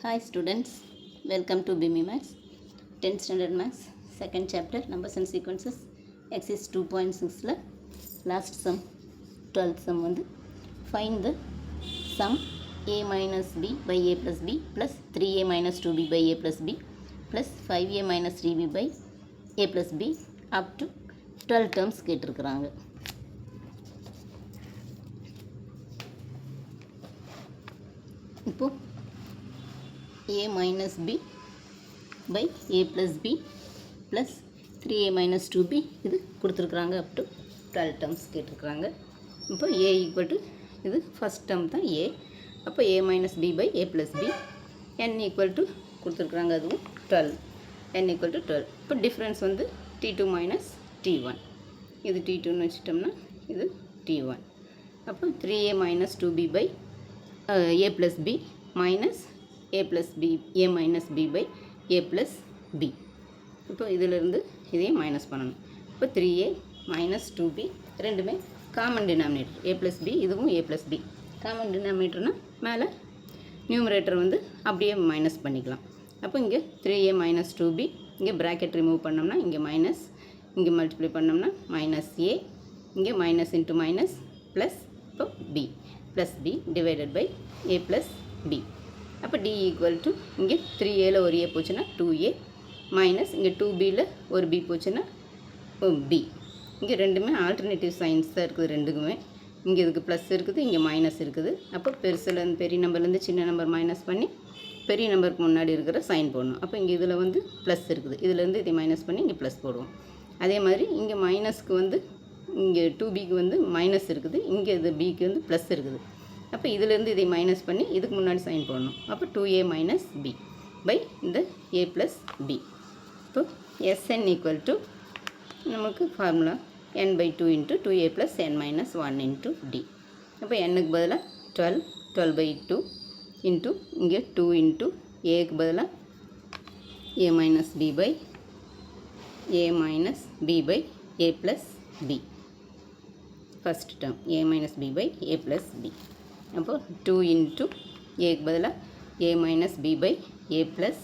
Hi students, welcome to BIMI Maths, 10th Standard Maths, 2nd chapter, Numbers and Sequences, Exercise 2.6 last sum, 12th sum வந்து find the sum a minus b by a plus b plus 3a minus 2b by a plus b plus 5a minus 3b by a plus b up to 12 terms கேட்டிருக்கிறாங்க. இப்போ a minus b by a plus b plus 3a minus 2b இது கொடுத்துருக்குறாங்க. Up to 12 terms கேட்டிருக்கிறாங்க. இப்போ a equal to இது first term தான் a. அப்போ a minus b by a plus b n equal to கொடுத்துருக்குறாங்க, அதுவும் 12, n ஈக்குவல் டு 12. இப்போ டிஃப்ரென்ஸ் வந்து t2 மைனஸ் t1, இது t2ன்னு வச்சுட்டோம்னா இது t1. அப்போ 3a minus 2b by a plus b minus a plus b a minus b by a plus b. இப்போ இதிலிருந்து இதையும் மைனஸ் பண்ணணும். இப்போ 3a minus 2b ரெண்டுமே common denominator, a plus b இதுவும் a plus b காமன் டினாமினேட்டர்னால் மேலே numerator வந்து அப்படியே மைனஸ் பண்ணிக்கலாம். அப்போ இங்கே 3a minus 2b இங்கே ப்ராக்கெட் ரிமூவ் பண்ணோம்னா இங்கே மைனஸ், இங்கே மல்டிப்ளை பண்ணோம்னா மைனஸ் a, இங்கே மைனஸ் இன்ட்டு மைனஸ் ப்ளஸ், இப்போ b plus b divided by a plus b. அப்போ d ஈக்குவல் டு இங்கே 3aல ஒரு a போச்சுன்னா 2a மைனஸ் இங்கே 2bயில் ஒரு b போச்சுன்னா b. இங்கே ரெண்டுமே ஆல்டர்னேட்டிவ் சைன்ஸ் தான் இருக்குது ரெண்டுக்குமே. இங்கே இதுக்கு ப்ளஸ் இருக்குது, இங்கே மைனஸ் இருக்குது. அப்போ பெருசுலேருந்து பெரிய நம்பர்லேருந்து சின்ன நம்பர் மைனஸ் பண்ணி பெரிய நம்பருக்கு முன்னாடி இருக்கிற சைன் போடணும். அப்போ இங்கே இதில் வந்து ப்ளஸ் இருக்குது, இதிலேருந்து இதை மைனஸ் பண்ணி இங்கே ப்ளஸ் போடுவோம். அதே மாதிரி இங்கே மைனஸ்க்கு வந்து இங்கே 2bக்கு வந்து மைனஸ் இருக்குது, இங்கே இது பிக்கு வந்து ப்ளஸ் இருக்குது. அப்போ இதிலேருந்து இதை மைனஸ் பண்ணி இதுக்கு முன்னாடி சைன் போடணும். அப்போ 2a மைனஸ் b பை இந்த a ப்ளஸ் b. இப்போ Sn ஈக்குவல் டு நமக்கு formula n by 2 into 2a plus n minus 1 into d. அப்போ nக்கு பதிலாக 12 பை 2 இன்ட்டு இங்கே 2 இன்ட்டு ஏக்கு பதிலாக a minus b by a minus b by a plus b. First term a minus b by a plus b. அப்போ 2 into ஏக்கு பதிலாக a minus b by a plus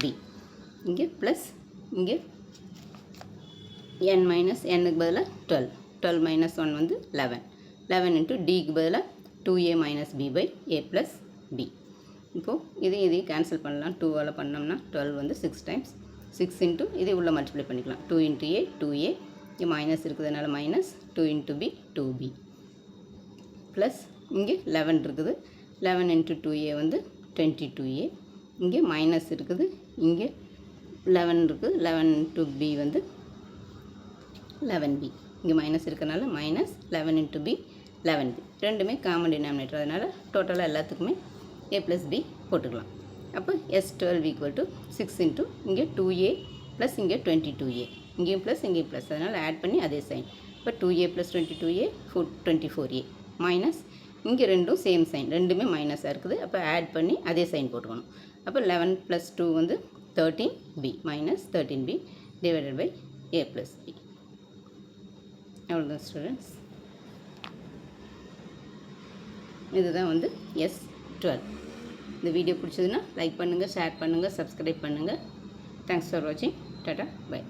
b. இங்கே plus இங்கே n minus nக்கு பதிலாக 12 minus 1 வந்து 11 into டிக்கு பதிலாக 2a minus b by a plus b. இப்போது இதையும் கேன்சல் பண்ணலாம். 2ஆல் பண்ணோம்னா 12 வந்து 6 டைம்ஸ், 6 இன்ட்டு இதை உள்ள மல்டிப்ளை பண்ணிக்கலாம். 2 இன்ட்டு a 2a, இங்கே மைனஸ் இருக்கிறதுனால minus 2 into b 2b plus இங்கே 11 இருக்குது, 11 இன்ட்டு 2a வந்து 22a, இங்கே மைனஸ் இருக்குது, இங்கே 11 இருக்குது, 11 இன்ட்டு b வந்து 11b, இங்கே மைனஸ் இருக்கிறனால மைனஸ் 11 இன்ட்டு b 11b. ரெண்டுமே காமன் டினாமினேட்டர், அதனால் டோட்டலாக எல்லாத்துக்குமே a ப்ளஸ் b போட்டுக்கலாம். அப்போ S12 ஈக்குவல் டு 6 இன்ட்டு இங்கே 2a ப்ளஸ் இங்கே 22a, இங்கேயும் ப்ளஸ் இங்கேயும் ப்ளஸ், அதனால் ஆட் பண்ணி அதே சைன். இப்போ 2a plus 22a 24a minus இங்கே ரெண்டும் சேம் சைன், ரெண்டுமே மைனஸாக இருக்குது. அப்போ ஆட் பண்ணி அதே சைன் போட்டுக்கணும். அப்போ 11 ப்ளஸ் 2 வந்து 13b minus 13b divided by a plus b. அவ்வளோதான் ஸ்டூடெண்ட்ஸ். இதுதான் வந்து S12. இந்த வீடியோ பிடிச்சதுன்னா லைக் பண்ணுங்கள், ஷேர் பண்ணுங்கள், சப்ஸ்கிரைப் பண்ணுங்கள். தேங்க்ஸ் ஃபார் வாட்சிங். Tata bye.